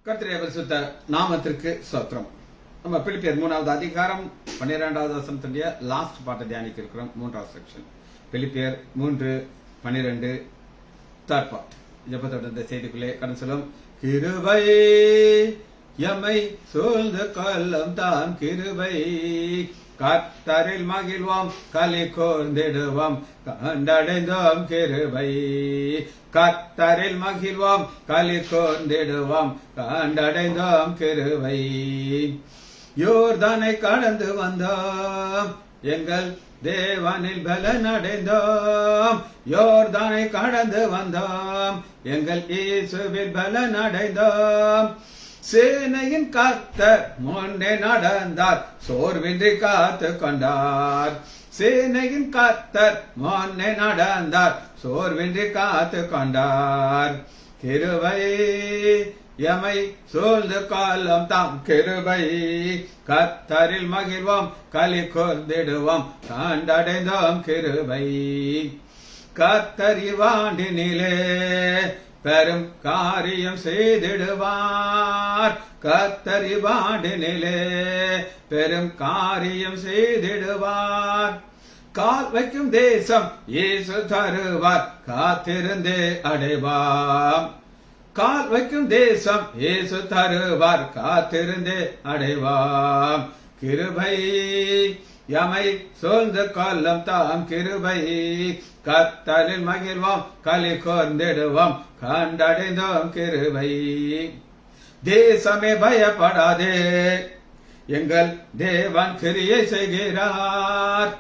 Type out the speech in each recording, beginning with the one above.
கர்த்தருடைய பரிசுத்த நாமத்திற்கு ஸ்தோத்திரம். நம்ம பிலிப்பியர் 3வது அதிகாரம் 12வது வசனத்துடைய லாஸ்ட் பார்ட்டை தியானிக்க இருக்கிறோம். 3வது செக்ஷன் பிலிப்பியர் 3:12 தேர்ட் பார்ட். ஜெபத்தோட இந்த செய்திக்குள்ளே கடந்து செல்லும். கிருபை எம்மை சூழ்ந்து கொள்ளும் தாம் கிருபை, கர்த்தரில் மகிழ்வோம் களி கூர்ந்திடுவோம் கண்டடைந்தோம் கிருபை, கர்த்தரில் மகிழ்வோம் களி கூர்ந்திடுவோம் கண்டடைந்தோம் கிருபை. யோர்தானை கடந்து வந்தோம் எங்கள் தேவனில் பலனடைந்தோம், யோர்தானை கடந்து வந்தோம் எங்கள் இயேசுவில் பலனடைந்தோம். சேனையின் கர்த்தர் முன்னே நடந்தார், சோர்வின்றி காத்து கொண்டார். சேனையின் கர்த்தர் முன்னே நடந்தார், சோர்வின்றி காத்து கொண்டார். கிருபை எமை சூழ்ந்து கொள்ளும் தாம் கிருபை, கர்த்தரில் மகிழ்வோம் களி கூர்ந்திடுவோம் கண்டடைந்தோம் கிருபை. கர்த்தர் இவ்வாண்டினிலே பெரும் காரியம் செய்திடுவார், கர்த்தர் இவ்வாண்டினிலே பெரும் காரியம் செய்திடுவார். கால் வைக்கும் தேசம் இயேசு தருவார், காத்திருந்தே அடைவாம். கால் வைக்கும் தேசம் இயேசு தருவார், காத்திருந்தே அடைவாம். கிருபை எமை சூழ்ந்து கொள்ளும் தாம் கிருபை, கர்த்தரில் மகிழ்வோம் களி கூர்ந்திடுவோம் கண்டடைந்தோம் கிருபை. தேசமே பயப்படாதே, எங்கள் தேவன் கிரியை செய்கிறார்.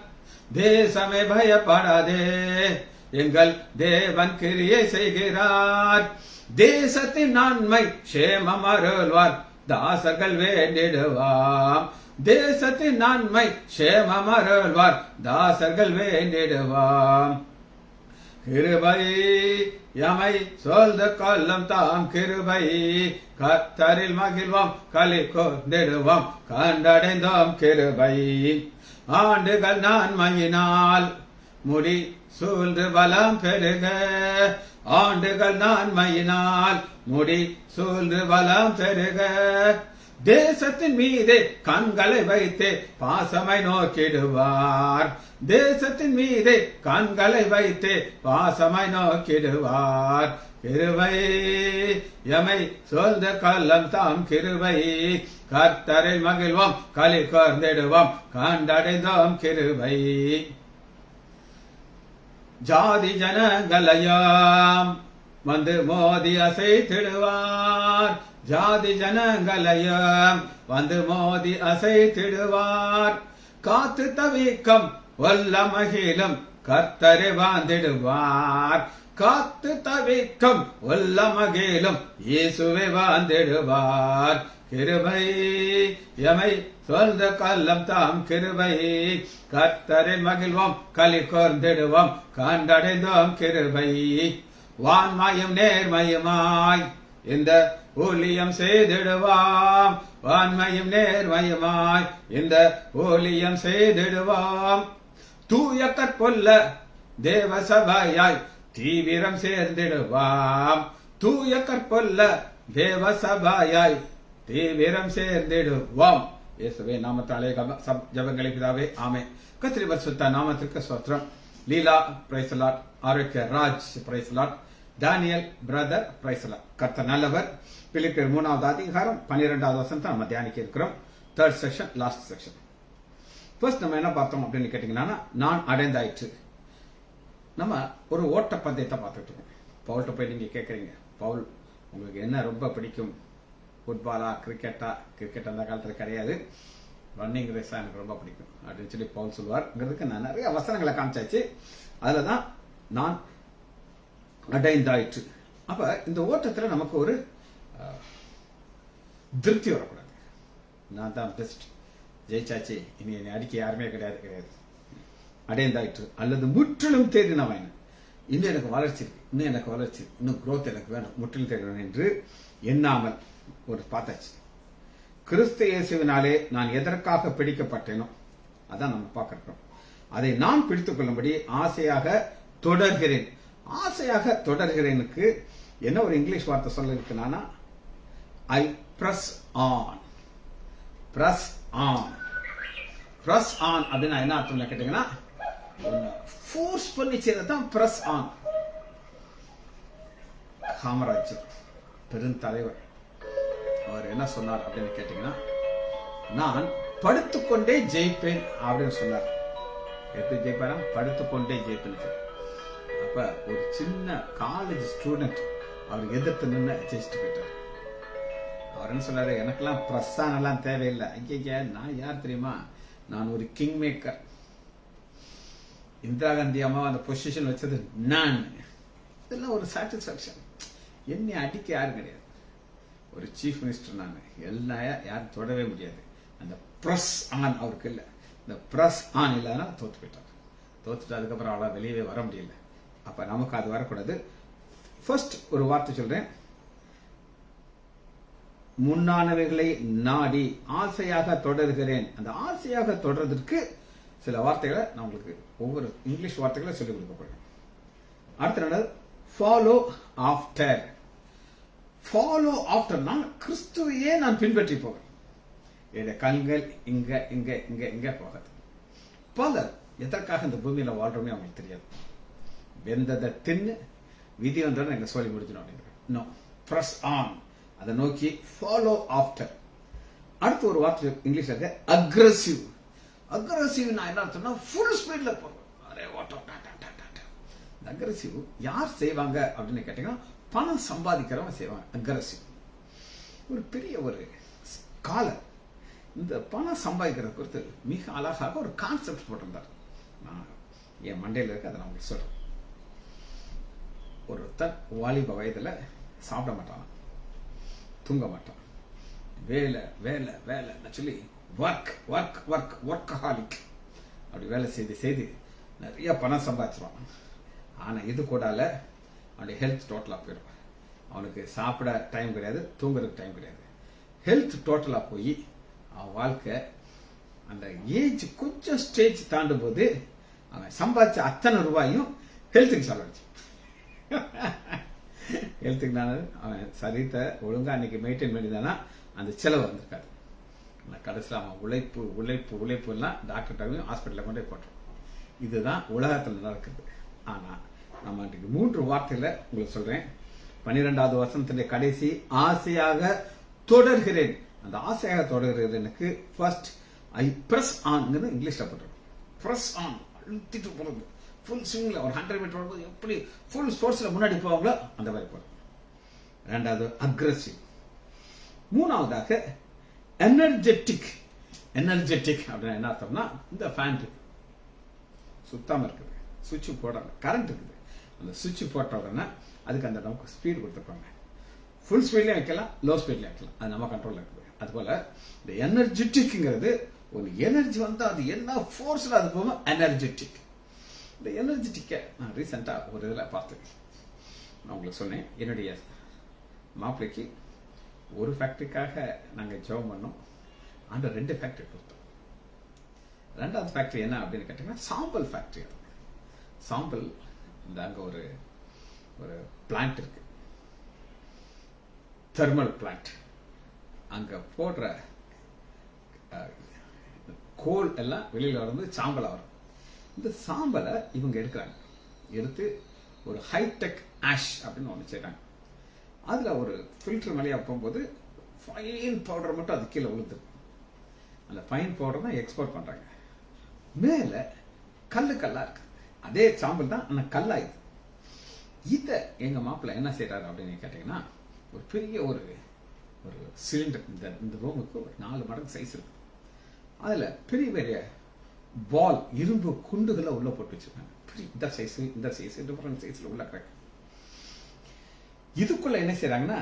தேசமே பயப்படாதே, எங்கள் தேவன் கிரியை செய்கிறார். தேசத்தின் நன்மை சேமம் அருள்வார், தாசர்கள் வேண்டிடுவாம். தேசத்தின் நன்மை சேமம் அருள்வார், தாசர்கள் வேண்டிடுவாம். கிருபை எமை சூழ்ந்து கொள்ளும் தாம் கிருபை, கர்த்தரில் மகிழ்வோம் களி கூர்ந்திடுவோம் கண்டடைந்தோம் கிருபை. ஆண்டுகள் நன்மையினால் முடி சூழ்ந்து பலம் பெருக, ஆண்டுகள் நன்மையினால் முடி சூழ்ந்து பலம் பெருக. தேசத்தின் மீது கண்களை வைத்து பாசமை நோக்கிடுவார், தேசத்தின் மீது கண்களை வைத்து பாசமை நோக்கிடுவார். கிருபை எமை சூழ்ந்து கொள்ளும் தாம் கிருபை, கர்த்தரில் மகிழ்வோம் களி கூர்ந்திடுவோம் கண்டடைந்தோம் கிருபை. ஜாதி ஜனங்களையாம் வந்து மோதி அசைத்திடுவார், ஜாதி ஜனங்களையும் வந்து மோதி அசைத்திடுவார். காத்து தவிக்கும் வல்ல மகிழும் கர்த்தரை வாழ்ந்திடுவார், காத்து தவிக்கும் வல்ல மகிழும் இயேசுவை வாழ்ந்திடுவார். கிருபை எமை சூழ்ந்து கொள்ளும் தாம் கிருபை, கர்த்தரில் மகிழ்வோம் களி கூர்ந்திடுவோம் கண்டடைந்தோம் கிருபை. வான்மாயும் நேர்மையுமாய் இந்த ஊழியம் செய்திடுவாம், வான்மையும் நேர்மையுமாய் இந்த ஊழியம் செய்திடுவாம். தூய கற்புள்ள தேவ சபையாய் தீவிரம் சேர்ந்திடுவாம், தூய கற்புள்ள தேவ சபையாய் தீவிரம் சேர்ந்திடுவோம். இயேசுவே நாமத்தாலே ஜெபங்களை பிதாவே ஆமென். கர்த்தருடைய பரிசுத்த நாமத்திற்கு ஸ்தோத்திரம். லீலா praise the Lord, Aarogya Raj praise the Lord, Daniel brother praise the Lord. கர்த்தர் நல்லவர். பிலிப்பியர் 3வது அதிகாரம் 12வது வசனத்தை நம்ம தியானிக்க இருக்கிறோம். Third section, last section. First நம்ம என்ன பார்த்தோம் அப்படின்னு கேட்டீங்கன்னா, நான் அடைந்தாயிற்று. நம்ம ஒரு ஓட்ட பந்தயத்தை பார்த்துட்டு இருக்கோம். பவுல்கிட்ட போய் நீங்க கேட்கறீங்க, பவுல் உங்களுக்கு என்ன ரொம்ப பிடிக்கும், ஃபுட்பாலா கிரிக்கெட்டா? கிரிக்கெட் அந்த காலத்தில் கிடையாது, ரன்னிங் ரேஸா எனக்கு ரொம்ப பிடிக்கும் அப்படின்னு சொல்லி பவுல் சொல்லுவார்ங்கிறதுக்கு நான் நிறைய வசனங்களை காமிச்சாச்சு. அதுலதான் நான் அடைந்தாயிற்று. அப்ப இந்த ஓட்டத்துல நமக்கு ஒரு திருப்தி வரக்கூடாது. நான் தான் பெஸ்ட், ஜெயிச்சாச்சு, இனி என்னை அடிக்க யாருமே கிடையாது. அடைந்தாயிற்று அல்லது முற்றிலும் தேடினவன், இன்னும் எனக்கு வளர்ச்சி இருக்கு, இன்னும் எனக்கு வளர்ச்சி, இன்னும் குரோத் எனக்கு வேணும், முற்றிலும் தேடினவன் என்று எண்ணாமல் ஒரு பார்த்தாச்சு. கிறிஸ்து இயேசுவினாலே நான் எதற்காக பிடிக்கப்பட்டேனோ அதான் நம்ம பார்க்கிறோம். அதை நான் பிடித்துக் கொள்ளும்படி ஆசையாக தொடர்கிறேன். ஆசையாக தொடர்கிறேனுக்கு என்ன ஒரு இங்கிலீஷ் வார்த்தை சொல்ல இருக்குன்னா I press on. Press on. Press on அப்படின்னா என்ன அர்த்தம் கேட்டீங்கன்னா, ஃபோர்ஸ் பண்ணி செய்யறதான் press on. காமராஜர் பெருந்தலைவர் அவர் என்ன சொன்னார் அப்படின்னு கேட்டீங்கன்னா, நான் படுத்துக்கொண்டே ஜெயிப்பேன் அப்படின்னு சொன்னார். எப்படி ஜெயிப்பாரா? படுத்துக்கொண்டே ஜெயிப்பேன். அப்ப ஒரு சின்ன காலேஜ் ஸ்டூடெண்ட் அவர் எதிர்த்து நின்று ஜெயிச்சுட்டு போயிட்டார். அவர் என்ன சொன்னாரு, எனக்கெல்லாம் பிரஸ்ஸானெல்லாம் தேவையில்லை. ஐயா, நான் யார் தெரியுமா? நான் ஒரு கிங் மேக்கர். இந்திரா காந்தி அம்மா அந்த பொசிஷன் வச்சது நான். இதெல்லாம் ஒரு சாட்டிஸ்பாக்சன். என்னை அடிக்க யாரும் கிடையாது. ஒரு சீஃப் மினிஸ்டர் நான். எல்லாம் யாரும் தொடவே முடியாது. அந்த பிரஸ் ஆன் அவருக்கு இல்லை. இந்த பிரஸ் ஆன் இல்லைன்னா தோத்து போயிட்டார். தோத்துட்டு அதுக்கப்புறம் அவளால் வெளியவே வர முடியல. அப்ப நமக்கு அது வரக்கூடாது. ஃபர்ஸ்ட் ஒரு வார்த்தை சொல்றேன். முன்னானவைகளை நாடி ஆசையாக தொடர்கிறேன். அந்த ஆசையாக தொடர்றதுக்கு சில வார்த்தைகளை நான் உங்களுக்கு ஒவ்வொரு இங்கிலீஷ் வார்த்தைகளை சொல்லிக் கொடுக்க போறேன். அடுத்த ஃபாலோ ஆஃப்டர். ஃபாலோ ஆஃப்டர், நான் கிறிஸ்துவையே நான் பின்பற்றி போவேன். என்னுடைய கண்கள் இங்க இங்க இங்க இங்க போகாது. பலர் எதற்காக இந்த பூமியில வாழ்றோமே அவங்களுக்கு தெரியாது. வெந்ததை தின்னு விதி வந்தோன்னு எங்க சொல்லி முடிஞ்சிடும் அப்படிங்கிற. நோ, பிரஸ் ஆன், அதை நோக்கி ஃபாலோ ஆஃப்டர். அடுத்து ஒரு வார்த்தை இங்கிலீஷ்ல இருக்கு, அக்ரெசிவ். அக்ரெசிவ் நான் என்ன அர்த்தம்னா ஃபுல் ஸ்பீட்ல போறோம். அக்ரெசிவ் யார் செய்வாங்க அப்படின்னு கேட்டீங்கன்னா, பணம் சம்பாதிக்கிறவங்க செய்வாங்க அக்ரெசிவ். ஒரு பெரிய ஒரு ஸ்காலர் இந்த பணம் சம்பாதிக்கிறத குறித்து மிக அழகாக ஒரு கான்செப்ட் போட்டிருந்தார். என் மண்டையில் இருக்கு, அதை நான் உங்களுக்கு சொல்றேன். ஒருத்தர் வாலிப வயதுல சாப்பிட மாட்டான், தூங்க மாட்டான், வேலை வேலை வேலைன்னு சொல்லி ஒர்க் ஒர்க் ஒர்க் ஒர்க்கஹாலிக் அப்படி வேலை செய்து செய்து நிறைய பணம் சம்பாதிச்சிருவான். ஆனா இது கூடால அவனுடைய ஹெல்த் டோட்டலா போயிடும். அவனுக்கு சாப்பிட டைம் கிடையாது, தூங்குறதுக்கு டைம் கிடையாது. ஹெல்த் டோட்டலா போய் அவன் வாழ்க்கை அந்த ஏஜ் கொஞ்சம் ஸ்டேஜ் தாண்டும் போது அவன் சம்பாதிச்ச அத்தனை ரூபாயும் ஹெல்த்துக்கு செலவழிச்சு. ஹெல்த்துக்கு நான் அவன் சரீரத்தை ஒழுங்கா அன்னைக்கு மெயின்டைன் பண்ணிதானா அந்த செலவு வந்திருக்காது. கடைசியில் அவன் உழைப்பு உழைப்பு உழைப்பு எல்லாம் டாக்டர்கிட்ட ஹாஸ்பிட்டலில் கொண்டே போட்டோம். இதுதான் உலகத்தில் நடக்குது. ஆனா நம்ம அன்றைக்கு 3 வார்த்தையில உங்களுக்கு சொல்றேன். 12வது வசனத்தினுடைய கடைசி, ஆசையாக தொடர்கிறேன். அந்த ஆசையாக தொடர்கிறேனுக்கு ஃபர்ஸ்ட் ஐ பிரஸ் ஆன் இங்கிலீஷ்ல போட்டுருக்கோம். பிரஸ் ஆன், அழுத்திட்டு போறது. ஃபுல் ஸ்விங்ல ஒரு 100 மீட்டர் வரும்போது எப்படி ஃபுல் ஸ்போர்ட்ஸ்ல முன்னாடி போவாங்களோ அந்த மாதிரி போறோம். ரெண்டாவது அக்ரெசிவ். மூணாவதாக எனர்ஜெட்டிக். எனர்ஜெட்டிக் அப்படின்னா என்ன அர்த்தம்னா, இந்த ஃபேன் இருக்கு சுத்தாம இருக்குது, சுவிட்ச் போடுறாங்க, கரண்ட் இருக்குது, அந்த சுவிட்ச் போட்ட உடனே அதுக்கு அந்த நமக்கு ஸ்பீடு கொடுத்துருப்பாங்க. ஃபுல் ஸ்பீட்லயும் வைக்கலாம், லோ ஸ்பீட்லயும் வைக்கலாம், அது நம்ம கண்ட்ரோல்ல இருக்குது. அது போல இந்த எனர்ஜெட்டிக்ங்கிறது ஒரு எனர்ஜி வந்து அது என்ன ஃபோர்ஸ்ல அது போகும், எனர்ஜெட்டிக். இந்த எனர்ஜெட்டிக்கை நான் ரீசெண்டா ஒரு இதில் பார்த்தேன். நான் உங்களுக்கு சொன்னேன், என்னுடைய மாப்பிள்ளைக்கு ஒரு ஃபேக்டரிக்காக நாங்கள் ஜெபம் பண்ணோம். அந்த 2 ஃபேக்டரி கொடுத்தோம். 2வது ஃபேக்டரி என்ன அப்படின்னு கேட்டீங்கன்னா, சாம்பல் ஃபேக்டரி. சாம்பல் இந்த அங்கே ஒரு ஒரு பிளான்ட் இருக்கு, தெர்மல் பிளான்ட். அங்க போடுற கோல் எல்லாம் வெளியில வந்து சாம்பலா வரும். இந்த சாம்பலை இவங்க எடுக்கிறாங்க, எடுத்து ஒரு ஹைடெக் ஆஷ் அப்படின்னு ஒன்று செய்றாங்க. அதுல ஒரு ஃபில்டர் மேலேயே போகும்போது ஃபைன் பவுடர் மட்டும் அது கீழே விழுந்துருக்கு. அந்த ஃபைன் பவுடர் தான் எக்ஸ்போர்ட் பண்றாங்க. மேல கல்லு கல்லா இருக்கு, அதே சாம்பல் தான் ஆனா கல்லாயுது. இத எங்க மாப்பிள்ள என்ன செய்யறாரு அப்படின்னு கேட்டீங்கன்னா, ஒரு பெரிய ஒரு ஒரு சிலிண்டர், இந்த ரூமுக்கு ஒரு 4 மடங்கு சைஸ் இருக்கு. அதுல பெரிய பெரிய பால் இரும்பு குண்டுகளை உள்ள போட்டு வச்சிருக்காங்க. இந்த சைஸ் டிஃபரெண்ட் சைஸ்ல உள்ள கிடக்கு. இதுக்குள்ள என்ன செய்யறாங்கன்னா,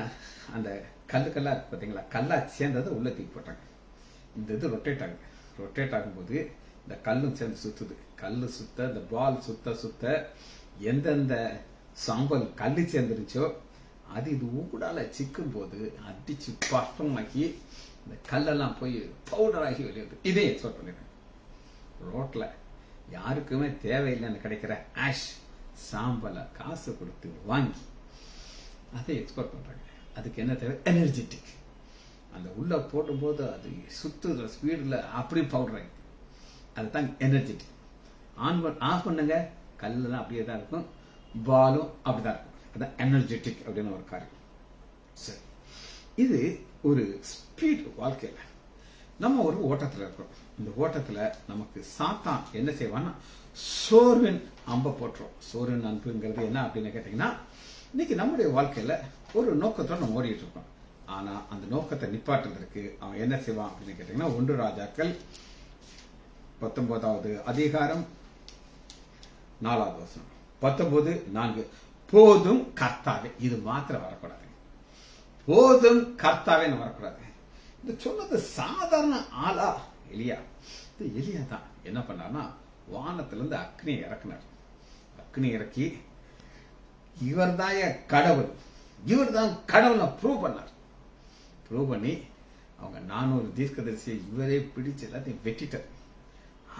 அந்த கல்லா இருக்கு பாத்தீங்களா, கல்லா சேர்ந்ததை உள்ள தூக்கி போட்டாங்க. இந்த இது ரொட்டேட் ஆகுது. ரொட்டேட் ஆகும்போது இந்த கல்லும் சேர்ந்து சுத்துது. கல்லு சுத்த, இந்த பால் சுத்த சுத்த எந்தெந்த சாம்பல் கல்லு சேர்ந்துருச்சோ அது இது ஊடால சிக்கும் போது அடிச்சு பர்ஃபம் ஆகி இந்த கல்லெல்லாம் போய் பவுடர் ஆகி வெளியே இதே எக்ஸ்போர்ட் பண்ணிடுறேன். ரோட்ல யாருக்குமே தேவையில்லைன்னு கிடைக்கிற ஆஷ் சாம்பலை காசு கொடுத்து வாங்கி அதை எக்ஸ்போர்ட் பண்றாங்க. அதுக்கு என்ன தேவை? எனர்ஜெட்டிக். அந்த உள்ள போடும்போது அது சுத்துற ஸ்பீடில் அப்படி பவுடர் ஆகிடும். அதுதான் எனர்ஜெட்டிக். ஆஃப் பண்ணுங்க, கல்லெல்லாம் அப்படியே தான் இருக்கும், பாலும் அப்படிதான் இருக்கும். அதுதான் எனர்ஜெட்டிக் அப்படின்னு ஒரு காரியம். சரி, இது ஒரு ஸ்பீட். வாழ்க்கையில் நம்ம ஒரு ஓட்டத்தில் இருக்கிறோம். இந்த ஓட்டத்தில் நமக்கு சாத்தான் என்ன செய்வான்னா சோர்வின் அம்பை போட்டுரும். சோர்வின் அன்புங்கிறது என்ன அப்படின்னு கேட்டீங்கன்னா, இன்னைக்கு நம்முடைய வாழ்க்கையில ஒரு நோக்கத்தோட நம்ம ஓடிட்டு இருக்கோம். ஆனா அந்த நோக்கத்தை நிப்பாட்டுறதுக்கு அவன் என்ன செய்வான் அப்படின்னு கேட்டீங்கன்னா, 1 ராஜாக்கள் 19வது அதிகாரம் 4வது வசனம். 19:4. போதும் கர்த்தாவே. இது மாத்திரம் வரக்கூடாது. போதும் கர்த்தாவே வரக்கூடாது. இது சொன்னது சாதாரண ஆளா? எலியா. இது எலியா தான் என்ன பண்ணார்னா, வானத்திலிருந்து அக்னியை இறக்குனார். அக்னி இறக்கி இவர் தான் கடவுள், இவர் தான் கடவுளை ப்ரூவ் பண்ணார். ப்ரூவ் பண்ணி அவங்க 400 தீர்க்கதரிசியை இவரே பிடிச்சு எல்லாத்தையும் வெட்டிட்டார்.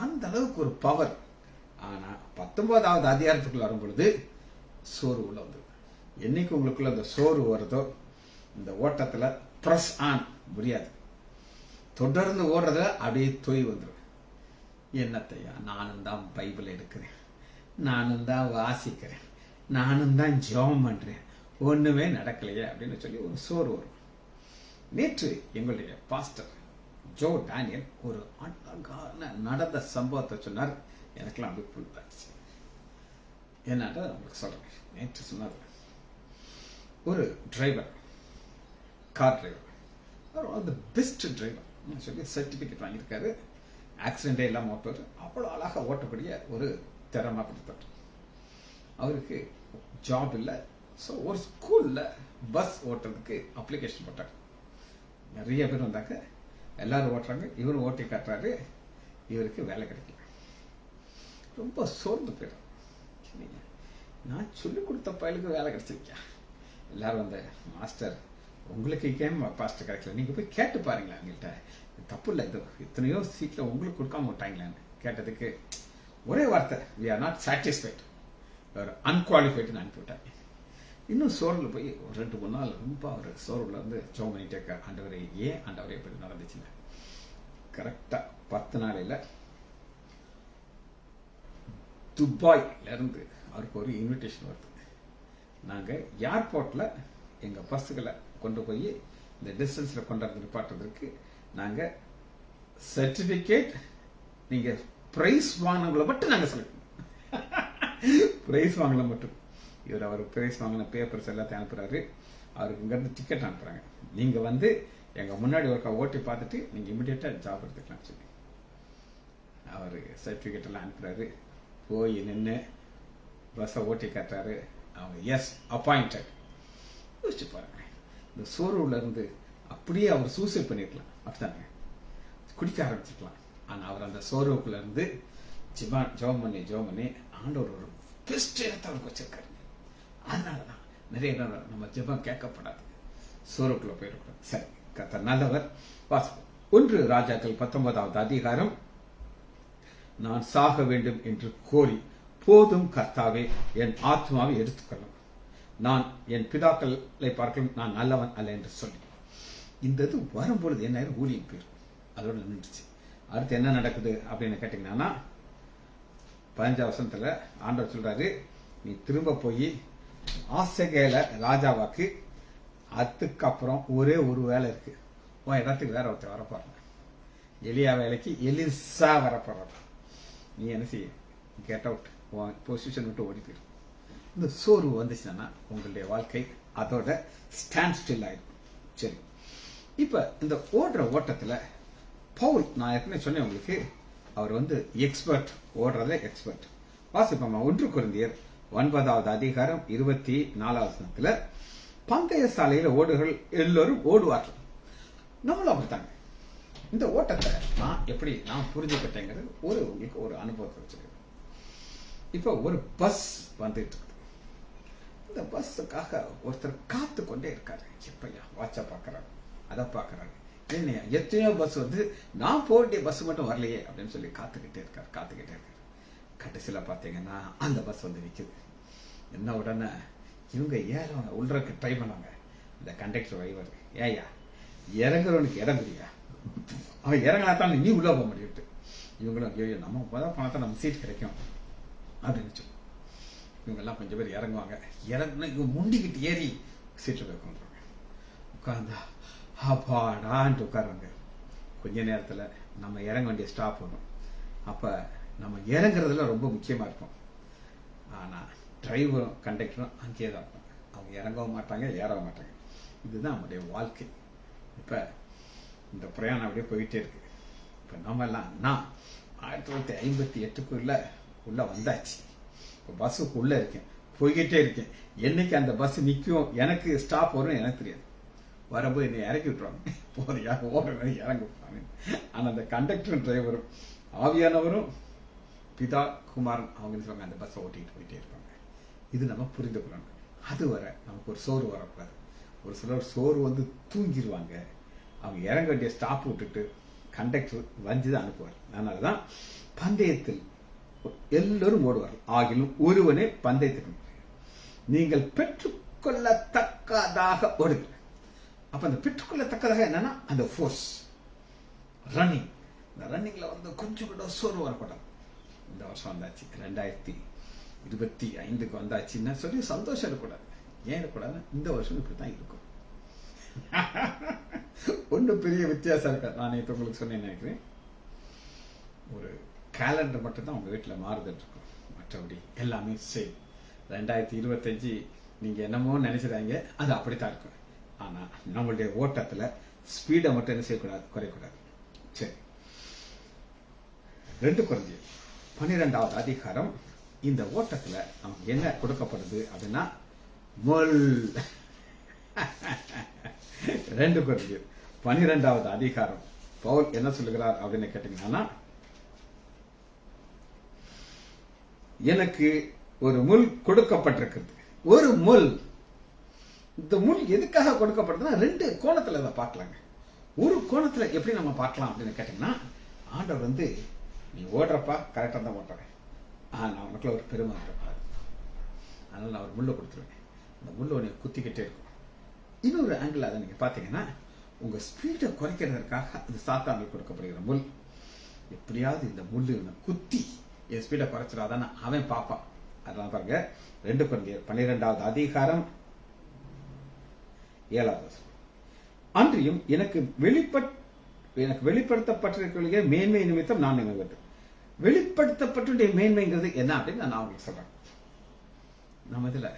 அந்த அளவுக்கு ஒரு பவர். ஆனா 19வது அதிகாரத்துக்குள்ள வரும் பொழுது சோறு உள்ள வந்தது. என்னைக்கு உங்களுக்குள்ள அந்த சோறு வருதோ, இந்த ஓட்டத்துல பிரஸ் ஆன் முடியாது. தொடர்ந்து ஓடுறதுல அப்படியே தொய் வந்துடும். என்னத்தையா, நானும் தான் பைபிள் எடுக்கிறேன், நானும் தான் வாசிக்கிறேன், நானும் தான் ஜெபம் பண்றேன், ஒண்ணுமே நடக்கலையே அப்படின்னு சொல்லி ஒரு சோறு வரும். நேற்று எங்களுடைய பாஸ்டர் ஜோ டேனியல் ஒரு அழகான நடந்த சம்பவத்தை சொன்னார். எனக்கெல்லாம் அப்படி புரிஞ்சாச்சு. என்னன்றதை உங்களுக்கு சொல்றேன். நேற்று சொன்னார், ஒரு டிரைவர், கார் டிரைவர், அவர் பெஸ்ட் டிரைவர் சொல்லி சர்டிபிகேட் வாங்கியிருக்காரு. ஆக்சிடென்டே இல்லாமல் ஓட்டுவார். அவ்வளோ அழகாக ஓட்டக்கூடிய ஒரு திறமை கொடுத்தார். அவருக்கு ஜாப் இல்லை. ஸோ ஒரு ஸ்கூலில் பஸ் ஓட்டுறதுக்கு அப்ளிகேஷன் போட்டார். நிறைய பேர் வந்தாங்க, எல்லாரும் ஓட்டுறாங்க, இவரும் ஓட்டி காட்டுறாரு. இவருக்கு வேலை கிடைக்கல. ரொம்ப சோர்ந்து போயிடும். நான் சொல்லிக் கொடுத்த பயலுக்கு வேலை கிடைச்சிருக்கா? எல்லாரும் வந்த, மாஸ்டர் உங்களுக்கு கேம் பாஸ்டர் கிடைக்கல, நீங்க போய் கேட்டு பாருங்களேன், அவங்கள்ட்ட தப்பு இல்லை, இது இத்தனையோ சீக்கிரம் உங்களுக்கு கொடுக்காம விட்டாங்களான்னு கேட்டதுக்கு ஒரே வார்த்தை, வி ஆர் நாட் சாட்டிஸ்ஃபைட், அன்குவாலிஃபைடுன்னு அனுப்பிவிட்டாங்க. இன்னும் சோர்வில் போய் ஒரு 2-3 நாள் ரொம்ப அவர் சோர்வில் வந்து ஜெபம் பண்ணிட்டே இருக்கார். ஆண்டவரே, ஏன் ஆண்டவரே இப்படி நடந்துச்சுங்க? கரெக்டா 10 நாளையில் துபாயில இருந்து அவருக்கு ஒரு இன்விடேஷன் வருது. நாங்கள் ஏர்போர்ட்ல எங்க பஸ்ஸுகளை கொண்டு போய் இந்த டிஸ்டன்ஸ்ல கொண்டாந்து நிப்பாட்டுறதுக்கு நாங்கள் சர்டிபிகேட், நீங்க பிரைஸ் வாங்கினவங்களை மட்டும் நாங்கள் செலக்ட் பிரைஸ் வாங்கல மட்டும். இவர் அவர் பிரைஸ் வாங்கின பேப்பர்ஸ் எல்லாத்தையும் அனுப்புறாரு. அவருக்கு இங்கிருந்து டிக்கெட் அனுப்புறாங்க. நீங்க வந்து எங்க முன்னாடி ஒருக்கா ஓட்டி பார்த்துட்டு நீங்க இமிடியேட்டா ஜாப் எடுத்துக்கலாம் சொல்லி அவர் சர்டிபிகேட் எல்லாம் அனுப்புறாரு. போய் நின்று பஸ்ஸை ஓட்டி காட்டுறாரு. அவங்க எஸ் அப்பாயிண்டட். யோசிச்சு பாருங்க, இந்த சோர்வுல இருந்து அப்படியே அவர் சூசைட் பண்ணிருக்கலாம், அப்படித்தானே குடிக்க ஆரம்பிச்சிருக்கலாம். ஆனா அவர் அந்த சோர்வுக்குள்ள இருந்து ஜெபம் பண்ணி ஆண்டவர் ஒரு பெஸ்ட் இடத்தை அவருக்கு வச்சிருக்காரு. அதனாலதான் நிறைய நேரம் நம்ம ஜெபம் கேட்கப்படாது, சோர்வுக்குள்ள போயிடக்கூடாது. சரி, கர்த்தர் நல்லவர். வாசிப்போம். 1 ராஜாக்கள் 19வது அதிகாரம். நான் சாக வேண்டும் என்று கோரி, போதும் கர்த்தாவே, என் ஆத்மாவை எடுத்துக்கொள்ளும், நான் என் பிதாக்களை பார்க்கலாம், நான் நல்லவன் அல்ல என்று சொல்லி. இந்த இது வரும்பொழுது என்ன ஊழியம் போயிடும், அதோட நின்றுச்சு. அடுத்து என்ன நடக்குது அப்படின்னு கேட்டீங்கன்னா, 15 வசனத்துல ஆண்டவர் சொல்றாரு, நீ திரும்ப போய் ஆசகேல ராஜாவாக்கு, அதுக்கப்புறம் ஒரே ஒரு வேலை இருக்கு, உன் இடத்துக்கு வேற ஒருத்தர் வரப்போறாங்க, எலியா வேலைக்கு எலிசா வரப்போறாங்க. நீ என்ன செய்ய, கெட் அவுட், பொசிஷன் விட்டு ஓடி போயிடும். இந்த சோர்வு வந்துச்சுன்னா உங்களுடைய வாழ்க்கை அதோட ஸ்டாண்ட் ஸ்டில் ஆயிடும். சரி, இப்ப இந்த ஓடுற ஓட்டத்துல பவுல், நான் ஏற்கனவே சொன்னேன் உங்களுக்கு, அவர் வந்து எக்ஸ்பர்ட், ஓடுறதுல எக்ஸ்பர்ட். வாசிப்போம். 1 கொரிந்தியர் 9வது அதிகாரம் 24வது வசனத்துல, பந்தய சாலையில ஓடுகள் எல்லோரும் ஓடுவார்கள். நம்மளும் அப்படித்தாங்க. இந்த ஓட்டத்தை நான் புரிஞ்சுக்கிட்டேங்கிறது உங்களுக்கு ஒரு அனுபவத்தை வச்சிருக்கேன். இப்ப ஒரு பஸ் வந்துட்டு இருக்கு. இந்த பஸ்ஸுக்காக ஒருத்தர் காத்து கொண்டே இருக்காரு. எப்பயா வாட்ச பாக்குறாரு, அதை பாக்குறாரு, என்னையா எத்தனையோ பஸ் வந்து நான் போக வேண்டிய பஸ் மட்டும் வரலையே அப்படின்னு சொல்லி காத்துக்கிட்டே இருக்காரு. கடைசியில பாத்தீங்கன்னா அந்த பஸ் வந்து நிக்குது. என்ன உடனே இவங்க ஏறவங்க உள்றக்கு ட்ரை பண்ணுவாங்க. இந்த கண்டக்டர் வைவர், ஏயா இறங்குறவனுக்கு இடம் இல்லையா, அவன் இறங்கினாத்தான் நீ உள்ள போக முடியும். இவங்களும் ஐயோ நம்ம பணத்தை நம்ம சீட் கிடைக்கும் அப்படின்னு சொல்லி இவங்கெல்லாம் கொஞ்சம் பேர் இறங்குவாங்க. இறங்குனா இவங்க முண்டிக்கிட்டு ஏறி சீட்டில் போய் உட்காந்துருவாங்க. உட்காந்தா அப்பாடான்ட்டு உட்காருவாங்க. கொஞ்ச நேரத்தில் நம்ம இறங்க வேண்டிய ஸ்டாப் வரும். அப்போ நம்ம இறங்குறதுல ரொம்ப முக்கியமாக இருக்கும். ஆனால் டிரைவரும் கண்டக்டரும் அங்கேயே தான் இருப்பாங்க. அவங்க இறங்கவும் மாட்டாங்க, ஏறவும் மாட்டாங்க. இதுதான் நம்முடைய வாழ்க்கை. இப்போ இந்த பிரயாணம் அப்படியே போயிட்டே இருக்கு. இப்போ நம்மெல்லாம் நான் 1958 உள்ள வந்தாச்சு. இப்போ பஸ்ஸுக்கு உள்ளே இருக்கேன், போய்கிட்டே இருக்கேன். என்னைக்கு அந்த பஸ் நிற்கும், எனக்கு ஸ்டாப் வரும் எனக்கு தெரியாது. வரும்போது என்னை இறக்கி விட்டுருவாங்க, போதையா ஓடுறது இறங்க போறாங்க. ஆனால் அந்த கண்டக்டரும் டிரைவரும் ஆவியானவரும் பிதா குமாரன் அவங்க சொல்லுவாங்க, அந்த பஸ்ஸை ஓட்டிகிட்டு போயிட்டே இருப்பாங்க. இது நம்ம புரிந்து கொள்ளணும். அது வர நமக்கு ஒரு சோறு வரக்கூடாது. ஒரு சிலர் சோறு வந்து தூங்கிடுவாங்க. அவங்க இறங்க வேண்டிய ஸ்டாப் விட்டுட்டு கண்டக்டர் வஞ்சுதான் அனுப்புவார். அதனால தான் பந்தயத்தில் எல்லோரும் ஓடுவார்கள், ஆகிலும் ஒருவனே பந்தயத்திற்கு நீங்கள் பெற்றுக்கொள்ளத்தக்கதாக ஓடுங்கள். அப்ப அந்த பெற்றுக்கொள்ளத்தக்கதாக என்னன்னா அந்த ஃபோர்ஸ் ரன்னிங். இந்த ரன்னிங்ல வந்து கொஞ்சம் கூட சோறு வரக்கூடாது. இந்த வருஷம் வந்தாச்சு, 2025 வந்தாச்சுன்னா சொல்லி சந்தோஷம் இருக்கக்கூடாது. ஏன் இருக்கக்கூடாது, இந்த வருஷம் இப்படித்தான் இருக்கும். ஒன்றும் பெரிய வித்தியாசம் இருக்காது. நான் இப்போ உங்களுக்கு சொன்னேன் நினைக்கிறேன், ஒரு கேலண்டர் மட்டும்தான் உங்க வீட்டில் மாறுதல் இருக்கும், மற்றபடி எல்லாமே சேம். 2025 நீங்க என்னமோ நினைச்சிடாங்க, அது அப்படித்தான் இருக்கும். ஆனா நம்மளுடைய ஓட்டத்துல ஸ்பீடை மட்டும் என்ன செய்யக்கூடாது, குறையக்கூடாது. சரி, 2 கொரிந்தியர் 12வது அதிகாரம். இந்த ஓட்டத்துல நமக்கு என்ன கொடுக்கப்படுது அப்படின்னா முள். 2 கொரிந்தியர் 12வது அதிகாரம் பவுல் என்ன சொல்லுகிறார் அப்படின்னு கேட்டீங்கன்னா, எனக்கு ஒரு முள் கொடுக்கப்பட்டிருக்கிறது. ஒரு முள். இந்த முள் எதுக்காக கொடுக்கப்படுதுன்னா 2 கோணத்துல அதை பார்க்கலாங்க. ஒரு கோணத்துல எப்படி நம்ம பார்க்கலாம் அப்படின்னு கேட்டீங்கன்னா, ஆண்டவர் வந்து நீ ஓடுறப்பா கரெக்டா தான் ஓட்டுறேன், நான் உனக்குள்ள ஒரு பெருமை இருப்பாரு, அதனால நான் ஒரு முள்ளை கொடுத்துருவேன். அந்த முள்ளை உன்னை குத்திக்கிட்டே இருக்கும். இன்னொரு ஆங்கிள் அதை நீங்க பாத்தீங்கன்னா, உங்க ஸ்பீடை குறைக்கிறதுக்காக அது சாத்தானுக்கு கொடுக்கப்படுகிற முள். எப்படியாவது இந்த முள்ளு குத்தி என் ஸ்பீடை குறைச்சிடாதான்னு அவன் பார்ப்பான். அதெல்லாம் பாருங்க, 2 கொரிந்தியர் 12வது அதிகாரம் 7வது வசனம். அன்றியும் எனக்கு வெளிப்படுத்தப்பட்டிருக்கிற மேன்மை நிமித்தம் நான் நினைவு. வெளிப்படுத்தப்பட்ட மேன்மைங்கிறது என்ன அப்படின்னு நான் உங்களுக்கு சொல்றேன். நம்ம இதுல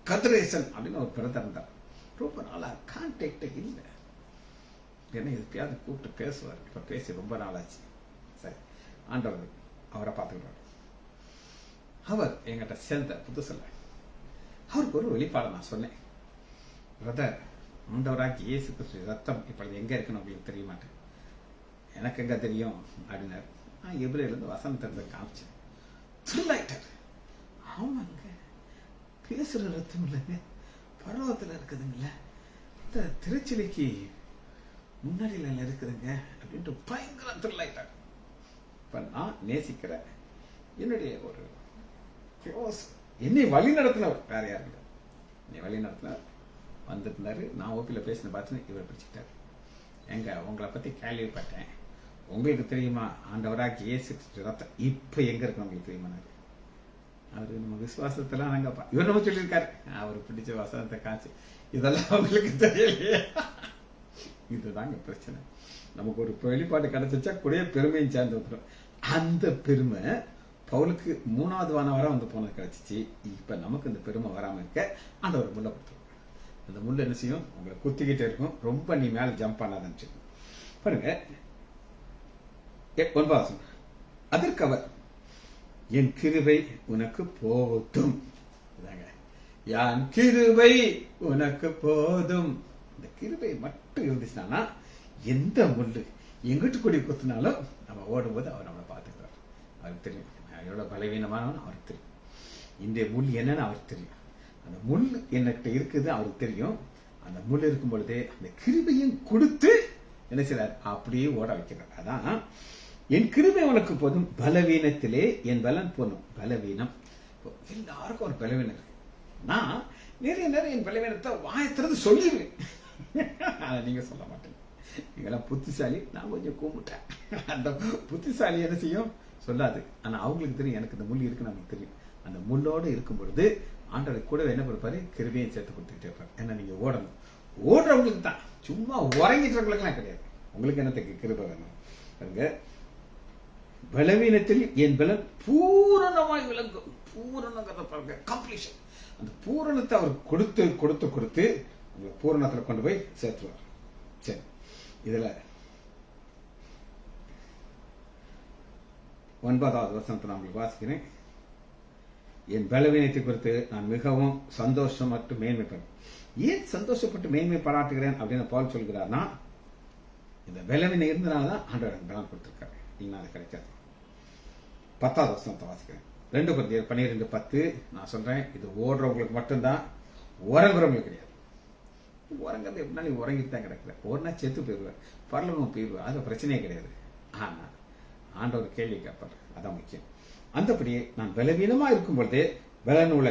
கதிரேசன் அப்படின்னு ஒரு பிரதர் இருந்தார். ரொம்ப நாளா கான்டாக்ட் இல்லை, ஏன்னா எப்பயாவது கூப்பிட்டு பேசுவார். இப்ப பேசி ரொம்ப நாளாச்சு. சரி, ஆண்டவர் அவரை பார்த்துக்கிறார். அவர் எங்கிட்ட சேர்ந்த புதுசில் அவருக்கு ஒரு வெளிப்பாடு நான் சொன்னேன். பிரதர், ஆண்டவராகி இயேசு கிறிஸ்து ரத்தம் இப்பொழுது எங்க இருக்குன்னு அப்படின்னு தெரிய மாட்டேன். எனக்கு எங்க தெரியும் அப்படின்னாரு. நான் எபிரேயர்லேருந்து வசனத்தை இருந்து காமிச்சேன். த்ரில்லாயிட்டார். ஆமாங்க, பேசுற ரத்தம் இல்லைங்க, பரவத்தில் இருக்குதுங்களே, இந்த திருச்சிலைக்கு முன்னாடியில இருக்குதுங்க அப்படின்ட்டு பயங்கர த்ரில்லாயிட்டார். இப்ப நான் நேசிக்கிற என்னுடைய ஒரு என்னை வழி நடத்தினவர் வேற யாரும் இல்லை, என்னை வழி நடத்தினவர் வந்துருந்தாரு. நான் ஓபியில் பேசின பார்த்து இவரை பிடிச்சிட்டாரு. எங்க உங்களை பத்தி கேள்விப்பட்டேன், உங்களுக்கு தெரியுமா ஆண்டவராக இயேசு ரத்தம் இப்ப எங்க இருக்கு உங்களுக்கு தெரியுமா? அவரு நம்ம விசுவாசத்தெல்லாம் நாங்கப்பா இவர் நம்ம சொல்லியிருக்காரு, அவரு பிடிச்ச வசனத்தை காய்ச்சி இதெல்லாம் அவங்களுக்கு தெரியலையே. இதுதாங்க பிரச்சனை. நமக்கு ஒரு வெளிப்பாடு கிடைச்சிச்சா கூட பெருமையும் சேர்ந்து வந்துடும். அந்த பெருமை பவுலுக்கு 3வது வானவரா வந்து போனது கிடைச்சிச்சு. இப்ப நமக்கு இந்த பெருமை வராம இருக்க அந்த ஒரு முள்ள கொடுத்துருவோம். அந்த முள்ள என்ன செய்யும், உங்களை குத்திக்கிட்டே இருக்கும். ரொம்ப நீ மேல ஜம்ப் பண்ணாதன்னு பாருங்க. 9வது வசனம். அதற்கு அவர், என் கிருபை உனக்கு போதும். என் கிருபை உனக்கு போதும். இந்த கிருபை மட்டும் இருந்துச்சுன்னா எந்த முள்ளு எங்கிட்டு கூடி குத்தினாலும் நம்ம ஓடும்போது அவர் நம்மளை பார்த்துக்கிறார். அவருக்கு தெரியும் எவ்வளவு பலவீனமானவன் அவருக்கு தெரியும். இந்த முள் என்னன்னு அவருக்கு தெரியும். அந்த முள் என்னகிட்ட இருக்குது அவருக்கு தெரியும். அந்த முள் இருக்கும் பொழுதே அந்த கிருபையும் கொடுத்து என்ன செய்றார், அப்படியே ஓட வைக்கிறார். அதான் என் கிருபை உனக்கு போதும், பலவீனத்திலே என் பலன் போதும். பலவீனம் எல்லாருக்கும் ஒரு பலவீனம் இருக்கு. நான் நிறைய நேரம் என் பலவீனத்தை வாயத்திறது சொல்லிடுவேன். நீங்க சொல்ல மாட்டீங்க. நீங்களாம் புத்திசாலி, நான் கொஞ்சம் கூப்பிட்டேன். அந்த புத்திசாலி என்ன செய்யும் சொல்லாது. ஆனா அவங்களுக்கு தெரியும் எனக்கு இந்த முள் இருக்குன்னு நமக்கு தெரியும். அந்த முள்ளோடு இருக்கும் பொழுது ஆண்டவர் கூட என்ன கொடுப்பாரு, கிருபையும் சேர்த்து கொடுத்துக்கிட்டே இருப்பாரு. ஏன்னா நீங்க ஓடணும். ஓடுறவங்களுக்கு தான், சும்மா உறங்கிட்டுறவங்களுக்குலாம் கிடையாது. உங்களுக்கு என்னத்துக்கு கிருபை வேணும் பாருங்க. பலவீனத்தில் என் பலன் பூரணமாய் விளங்கும். பூரணங்கிறத பாருங்க, கம்ப்ளீஷன். அந்த பூரணத்தை அவர் கொடுத்து கொடுத்து கொடுத்து உங்களை பூரணத்துல கொண்டு போய் சேர்த்துவார். சரி, இதுல 9வது வசனத்தை நான் உங்களுக்கு வாசிக்கிறேன். என் பலவீனத்தை குறித்து நான் மிகவும் சந்தோஷம் மற்றும் மேன்மைப்படும். ஏன் சந்தோஷப்பட்டு மேன்மை பாராட்டுகிறேன் அப்படின்னு பவுல் சொல்கிறார்னா, இந்த பலவீனம் இருந்தனாலதான் ஆண்டவர் எனக்கு பலன் கொடுத்திருக்காரு. இல்லைன்னா அது கிடைக்காது. 10வது வசனத்தை வாசிக்கிறேன். 2 Corinthians 12:10. நான் சொல்றேன், இது ஓடுறவங்களுக்கு மட்டும்தான், உறங்குறவங்களுக்கு கிடையாது. உறங்கிறது எப்படின்னா நீ உறங்கிட்டு தான் கிடக்குற, ஒன்னா செத்து போயிடுவேன், பரலோகம் போயிடுவேன், அது பிரச்சனையே கிடையாது. ஆனா ஆண்டவர் கேள்வி கேட்பார், அதான் முக்கியம். அந்தபடியே நான் பலவீனமா இருக்கும் பொழுதே பலன் உள்ள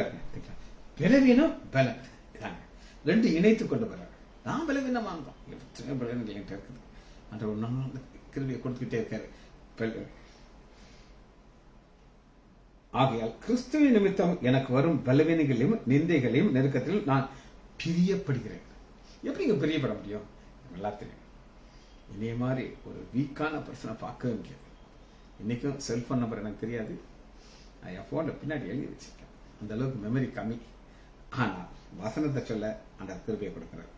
பலவீனம் பலன் இதாங்க 2 இணைத்துக் கொண்டு வர்றாரு. நான் பலவீனமா இருந்தோம், எத்தனை பலவீனங்கள் என்கிட்ட இருக்குது. அந்த கிருபியை கொடுத்துக்கிட்டே இருக்காரு. ஆகையால் கிறிஸ்துவின் நிமித்தம் எனக்கு வரும் பலவீனங்களையும் நிந்தைகளையும் நெருக்கத்தில் நான் பிரியப்படுகிறேன். எப்படிங்க பிரியப்பட முடியும்? நல்லா தெரியும். இதே மாதிரி ஒரு வீக்கான பர்சனை பார்க்கவே முடியாது. இன்னைக்கும் செல்போன் நம்பர் எனக்கு தெரியாது, நான் என் போன்ல பின்னாடி எழுதி வச்சிருக்கேன். அந்த அளவுக்கு மெமரி கம்மி. ஆனா வசனத்தை சொல்ல ஆண்டவர் கிருபையை கொடுக்கிறார்.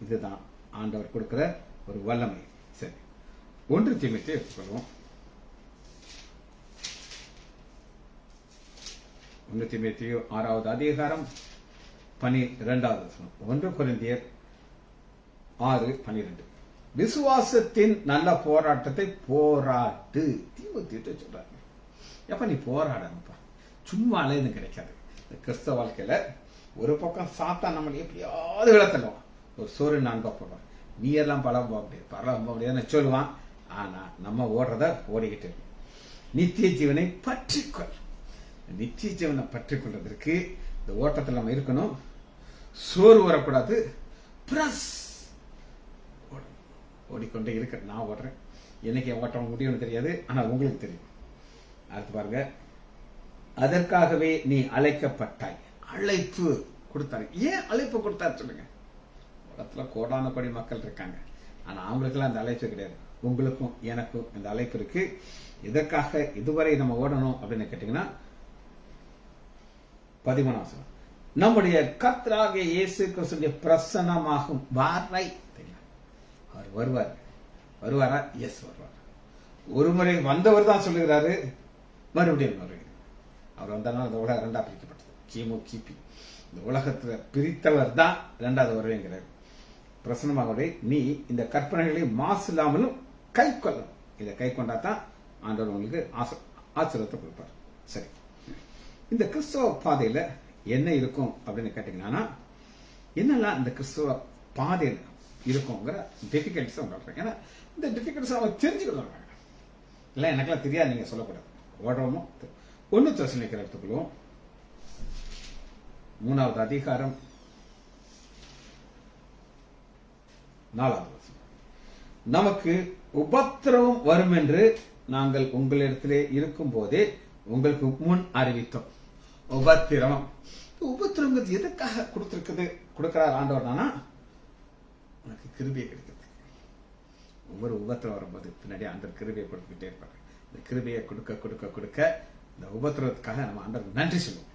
இதுதான் ஆண்டவர் கொடுக்கிற ஒரு வல்லமை. சரி, 1 தீமோத்தேயு எடுத்துக்கொள்வோம். 1 தீமோத்தேயு 6வது அதிகாரம் 12வது வசனம். 1 கொரிந்தியர் 6:12. விசுவாசத்தின் நல்ல போராட்டத்தை போராட்டு. தீமோத்தேயுட்ட சொல்றாங்க, எப்ப நீ போராடணும்ப்பா, சும்மா அலையுது கிடைக்காது. இந்த கிறிஸ்தவ வாழ்க்கையில ஒரு பக்கம் சாத்தான் நம்மளை எப்படியாவது விளத்தலாம், ஒரு சோறு 4 போடுவான், நீ எல்லாம் பலம் போக முடியாது, பலம் போக முடியாதுன்னு சொல்லுவான். ஆனா நம்ம ஓடுறத ஓடிக்கிட்டு இருக்கு. நித்திய ஜீவனை பற்றிக்கொள். நித்திய ஜீவனை பற்றிக் கொள்வதற்கு இந்த ஓட்டத்தில் நம்ம இருக்கணும். சோறு வரக்கூடாது. பிரஸ் ஓடிக்கொண்டே இருக்க. நான் ஓடுறேன், என்னைக்கு ஓட்டம் முடியும்னு தெரியாது, ஆனா உங்களுக்கு தெரியும். அடுத்து பாருங்க, அதற்காகவே நீ அழைக்கப்பட்டாய். அழைப்பு கொடுத்தாரு. ஏன் அழைப்பு கொடுத்தாரு சொல்லுங்க? உலகத்துல கோடான கோடி மக்கள் இருக்காங்க, ஆனா அவங்களுக்கெல்லாம் அந்த அழைப்பு கிடையாது. உங்களுக்கும் எனக்கும் இந்த அழைப்பு இருக்கு. இதற்காக இதுவரை நம்ம ஓடணும் அப்படின்னு கேட்டீங்கன்னா 13வது வசனம். நம்முடைய கர்த்தராகிய இயேசு கிறிஸ்துவின் பிரசன்னமாகும் வாரை. அவர் வருவார். வருவாரா? எஸ், வருவார். ஒரு முறை வந்தவர் தான் சொல்லுகிறாரு, மறுபடியும் வருகிறார். அவர் வந்தனால இந்த உலகம் 2ஆ பிரிக்கப்பட்டது. கிமு கிபி இந்த உலகத்துல பிரித்தவர் தான் 2வது வருவேங்கிறார். பிரசன்னமாக நீ இந்த கற்பனைகளை மாசு இல்லாமலும் கை கொள்ளணும். இதை கை கொண்டா தான் ஆண்டவர் உங்களுக்கு ஆசீர்வாதத்தை கொடுப்பார். சரி, இந்த கிறிஸ்தவ பாதையில என்ன இருக்கும் அப்படின்னு கேட்டீங்கன்னா, என்னெல்லாம் இந்த கிறிஸ்தவ பாதையில இருக்குங்கிற டிஃபிகல்ட்டிஸ் சொல்றேன். ஏன்னா இந்த டிஃபிகல்ட்டிஸ் அவங்க தெரிஞ்சுக்கணும். இல்லை எனக்கெல்லாம் தெரியாது நீங்க சொல்லக்கூடாது. ஓடுறோமோ 1 தெசலோனிக்கேயர் எடுத்துக்கொள்வோம். 3வது அதிகாரம் 4வது வசனம். நமக்கு உபத்திரவம் வரும் என்று நாங்கள் உங்களிடத்திலே இருக்கும் போதே உங்களுக்கு முன் அறிவித்தோம். உபத்திரவம், உபத்திரவம் எதுக்காக கொடுக்கிறார் ஆண்டவர்னா, உனக்கு கிருபையை கிடைக்கிறது. ஒவ்வொரு உபத்திரம் வரும்போது பின்னாடி ஆண்டவர் கிருபையை கொடுத்துக்கிட்டே இருப்பாங்க. இந்த கிருபையை கொடுக்க கொடுக்க கொடுக்க இந்த உபத்திரவத்துக்காக நம்ம ஆண்டவருக்கு நன்றி சொல்லுவோம்.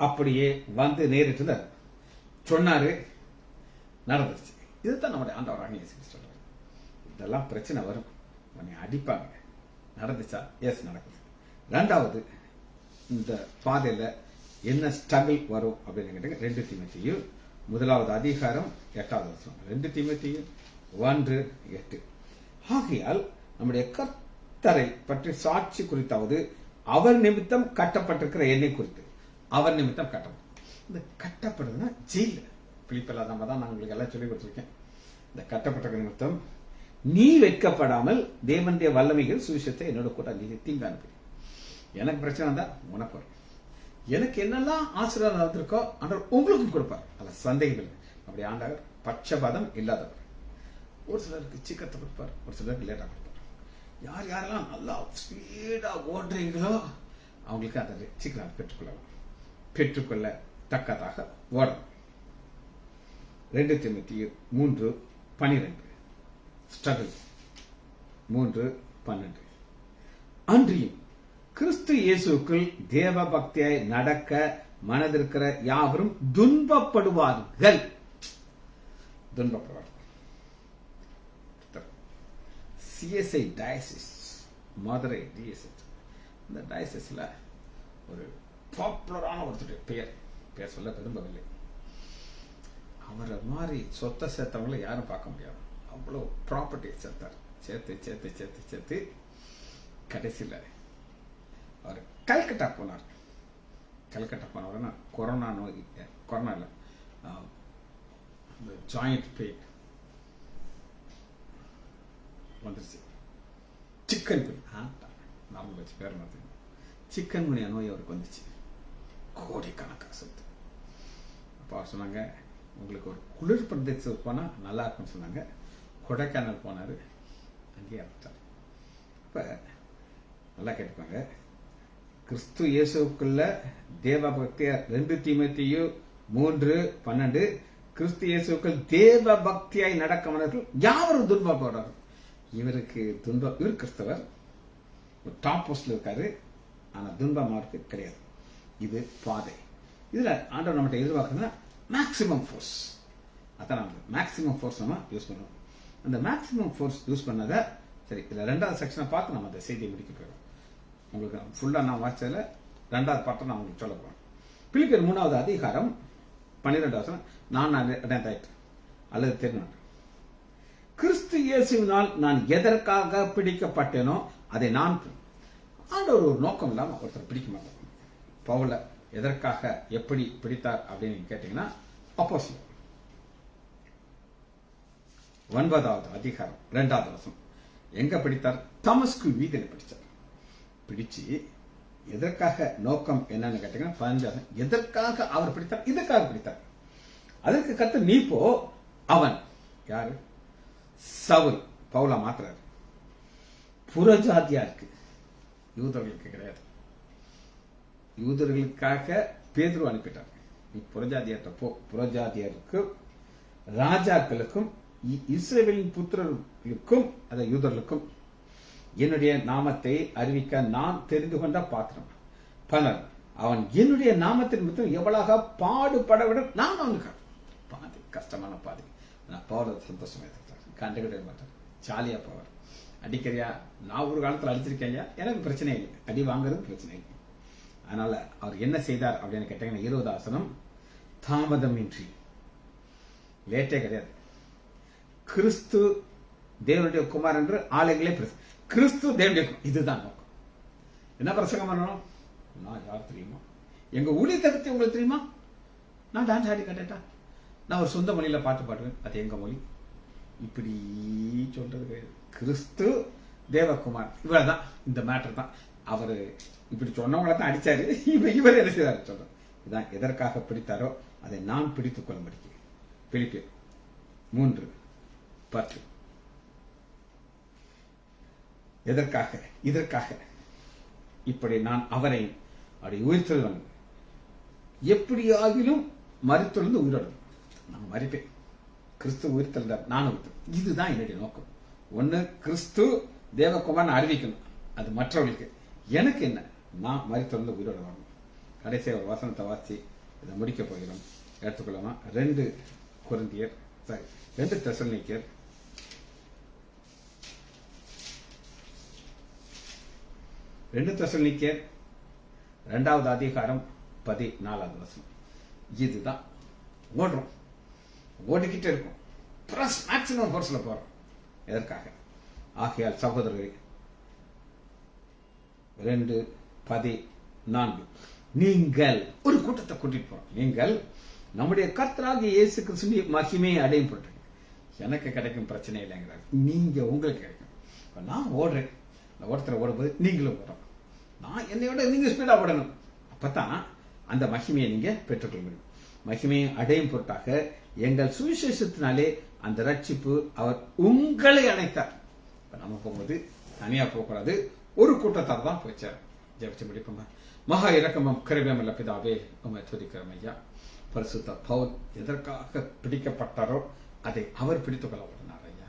அப்படியே வந்து நேரிட்டு சொன்னாரு, நடந்துருச்சு. இதுதான் நம்முடைய ஆண்டவர் ஆகிய சொல்றாரு. இதெல்லாம் பிரச்சனை வரும், அடிப்பாங்க. நடந்துச்சா? எஸ், நடக்குது. 2வது, இந்த பாதையில என்ன ஸ்ட்ரகிள் வரும் அப்படின்னு கேட்டீங்க. 2 தீமோத்தேயு 1வது அதிகாரம் 8வது வசனம். 2 தீமோத்தேயு 1:8. ஆகையால் நம்முடைய கர்த்தரை பற்றி சாட்சி குறித்தாவது அவர் நிமித்தம் கட்டப்பட்டிருக்கிற எண்ணெய் குறித்து. அவர் நிமித்தம் கட்டப்படும். இந்த கட்டப்படுறதுன்னா ஜெயில. பிலிப்பில் நம்ம தான் நான் உங்களுக்கு எல்லாம் சொல்லி கொடுத்துருக்கேன். இந்த கட்டப்பட்ட நிமித்தம் நீ வெட்கப்படாமல் தேவனுடைய வல்லமைகள் சுவிசேஷத்தை என்னோட கூட நீ தீங்கு அனுப்பி. எனக்கு பிரச்சனை தான் உனக்கு வரும். எனக்கு என்னெல்லாம் ஆசீர்வாதம் வந்திருக்கோ ஆண்டவர் உங்களுக்கும் கொடுப்பார். அல்ல சந்தேகம் இல்லை. அப்படி ஆண்டவர் பட்சபாதம் இல்லாதவர். ஒரு சிலருக்கு சீக்கிரத்தை கொடுப்பார், ஒரு சிலருக்கு லேட்டாக கொடுப்பார். யார் யாரெல்லாம் நல்லா ஸ்பீடா ஓடுறீங்களோ அவங்களுக்கு அதை சீக்கிரம் பெற்றுக்கொள்ளலாம். பெற்றுக்கொள்ள தக்கதாக ஓடணும். 2 தீமோத்தேயு 3:12 ஸ்ட்ரகிள் 3:12. அன்றியும் கிறிஸ்து இயேசுக்குள் தேவ பக்தியாய் நடக்க மனதிருக்கிற யாவரும் துன்பப்படுவார்கள். சிஎஸ்ஐ டயசிஸ், மதுரை டிஎஸ்எஸ், இந்த டயசிஸ்ல ஒரு பாப்புலரான ஒருத்தருடைய பெயர் சொல்ல விரும்பவில்லை. அவரை மாதிரி சொத்தை சேர்த்தவங்கள யாரும் பார்க்க முடியாது. அவ்வளோ ப்ராப்பர்ட்டி சேர்த்தார். சேர்த்து சேர்த்து சேர்த்து சேர்த்து கடைசியில் அவர் கல்கட்டா போனார். கல்கட்டா போனவர்னா கொரோனா நோய், கொரோனா இல்லை, இந்த ஜாயிண்ட் பெயின் வந்துருச்சு. சிக்கன் நார்மல் வச்சு பேர் மாதிரி சிக்கன் குனியா நோய் அவருக்கு வந்துச்சு. கோடிக்கணக்காக சொத்து. அப்போ அவர் சொன்னாங்க, உங்களுக்கு ஒரு குளிர் பிரதேசத்துக்கு போனால் நல்லா இருக்குன்னு சொன்னாங்க. கொடைக்கானல் போனார், அங்கேயே இறந்துட்டார். இப்போ நல்லா கேட்டுப்பாங்க, கிறிஸ்து இயேசுக்குள்ள தேவ பக்தியா 2 தீமோத்தேயு 3:12 கிறிஸ்து இயேசுக்குள் தேவ பக்தியாய் நடக்கவர்கள் யாவரும் துன்பப்படுறாரு. இவருக்கு துன்பம், இவர் கிறிஸ்தவர், டாப் போஸ்ட்ல இருக்காரு, ஆனா துன்பம் அவருக்கு கிடையாது. இது பாதை. இதுல ஆண்டவர் நம்மகிட்ட எதிர்பார்க்கறதுனா மேக்சிமம் ஃபோர்ஸ். அதான் மேக்சிமம் ஃபோர்ஸ் நம்ம யூஸ் பண்ணுவோம். அந்த மேக்சிமம் ஃபோர்ஸ் யூஸ் பண்ணதை சரி, இதுல 2வது செக்ஷனை பார்த்து நம்ம அந்த செய்தியை முடிக்க போயிடும். உங்களுக்கு ஃபுல்லா நான் வாசிச்சதுல 2வது பாட்டை நான் உங்களுக்கு சொல்ல போறேன். பிலிப்பியர் 3வது அதிகாரம் 12வது வசனம். நான் அடைந்தாயிற்று அல்லது தெரியும், கிறிஸ்து இயேசுவினால் நான் எதற்காக பிடிக்கப்பட்டேனோ அதை நான். ஆண்டவர் ஒரு நோக்கம் இல்லாம ஒருத்தர் பிடிக்க மாட்டார். பவுல எதற்காக எப்படி பிடித்தார் அப்படின்னு கேட்டீங்கன்னா, அப்போஸ்தலர் 9வது அதிகாரம் 2வது வசனம். எங்க பிடித்தார்? தமஸ்கு வீதியில பிடிச்சார். பிடிச்சு எதற்காக, நோக்கம் என்னன்னு கேட்டீங்கன்னா 15 எதற்காக அவர் பிடித்தார்? இதற்காக பிடித்தார். அதற்கு கருத்து நீ போ. அவன் யாரு? சவுல். பவுலா மாத்துறாரு. புறஜாதியா இருக்கு, யூதர்களுக்கு கிடையாது. யூதர்களுக்காக பேதுரு அனுப்பிட்டார். நீ புறஜாதியார்ட்ட போ. புறஜாதியருக்கும் ராஜாக்களுக்கும் இஸ்ரவேலின் புத்திரர்களுக்கும் அதை யூதர்களுக்கும் என்னுடைய நாமத்தை அறிவிக்க நான் தெரிந்து கொண்ட பாத்திரம். பலர் அவன் என்னுடைய நாமத்தின் மித்தம் எவ்வளவு பாடுபட விட நான் அவனுக்கு பாதி கஷ்டமான பாதி. நான் போறது சந்தோஷமா கண்டுகிட்டே மாட்டேன். ஜாலியா போவார். அடிக்கடியா நான் ஒரு காலத்தில் அடிச்சிருக்கேன், எனக்கு பிரச்சனை இல்லை, அடி வாங்குறது பிரச்சனை இல்லை. அதனால அவர் என்ன செய்தார் அப்படின்னு கேட்டீங்கன்னா 20வது வசனம். தாமதமின்றி, லேட்டே கிடையாது. கிறிஸ்து தேவனுடைய குமார் என்று ஆலயங்களே கிறிஸ்து தேவனுடைய, இதுதான் நோக்கம். என்ன பிரசங்கம் பண்ணணும்? நான் யார் தெரியுமா? எங்க ஊழியத்தை பத்தி உங்களுக்கு தெரியுமா? நான் டான்ஸ் ஆடி கட்டேட்டா, நான் ஒரு சொந்த மொழியில பாட்டு பாடுவேன், அது எங்க மொழி. இப்படி சொல்றது கிடையாது. கிறிஸ்து தேவகுமார், இவ்வளவுதான். இந்த மேட்டர் தான். அவரு இப்படி சொன்னவங்களை தான் அடிச்சாரு. இவர் என்ன செய்தாரு சொல்றேன். இதான் எதற்காக பிடித்தாரோ அதை நான் பிடித்துக் கொள்ள முடியும். பிலிப்பியர் 3:10. எதற்காக? இதற்காக இப்படி நான் அவரை அப்படி உயிர்த்தெழுவன் எப்படியாகிலும் மரித்தெழுந்து உயிரோடும். நான் மறிப்பேன். கிறிஸ்து உயிர்த்தெழுந்தார், நான் உயிர்த்தேன். இதுதான் என்னுடைய நோக்கம். ஒண்ணு கிறிஸ்து தேவகுமார் அறிவிக்கணும், அது மற்றவர்களுக்கு. எனக்கு என்ன? நான் மரித்தெழுந்து உயிரோட வரணும். கடைசியாக ஒரு வசனத்தை வாசி இதை முடிக்க போகிறோம். எடுத்துக்கொள்ளலாம். 2 கொரிந்தியர் 2 தெசலோனிக்கேயர் 2வது அதிகாரம் 14வது வசனம். இதுதான் ஓடுறோம், ஓடிக்கிட்டே இருக்கும். மேக்சிமம் ஃபோர்ஸ்ல போறோம். எதற்காக? ஆகையால் சகோதரர்களே 2:14 நீங்கள் ஒரு கூட்டத்தை கூட்டிட்டு போறோம். நீங்கள் நம்முடைய கர்த்தராகிய இயேசு கிறிஸ்துவின் மகிமையை அடையும் பொருட்டு எனக்கு கிடைக்கும் பிரச்சனை இல்லைங்கிறார். நீங்க உங்களுக்கு கிடைக்கும். நான் ஓடுறேன், நான் ஓடும்போது நீங்களும் ஓடுறோம். நான் என்னையோட நீங்க ஸ்பீடா ஓடணும். அப்பதான் அந்த மகிமையை நீங்க பெற்றுக்கொள்ள முடியும். மகிமையை அடையும் பொருட்டாக எங்கள் சுவிசேஷத்தினாலே அந்த ரட்சிப்பு அவர் உங்களை அழைத்தார். நம்ம போகும்போது தனியா போகக்கூடாது, ஒரு கூட்டத்தார் தான் போச்சார். ஜெபிச்சு முடிப்போமா. மகா இரக்கமும் கிருபையுமுள்ள பிதாவே, உம்மை துதிக்கிறோம் ஐயா. பரிசுத்த பவுல் எதற்காக பிடிக்கப்பட்டாரோ அதை அவர் பிடித்துக் கொள்ள ஓடினார் ஐயா.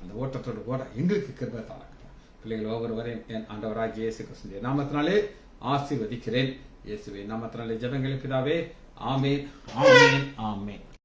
அந்த ஓட்டத்தோடு ஓட எங்களுக்கு கிருபை தாராங்க. பிள்ளைகள் ஒவ்வொருவரையும் என் ஆண்டவராகிய இயேசு கிறிஸ்துவின் நாமத்தினாலே ஆசீர்வதிக்கிறேன். இயேசுவின் நாமத்தினாலே ஜெபங்களை பிதாவே. ஆமென், ஆமென், ஆமென்.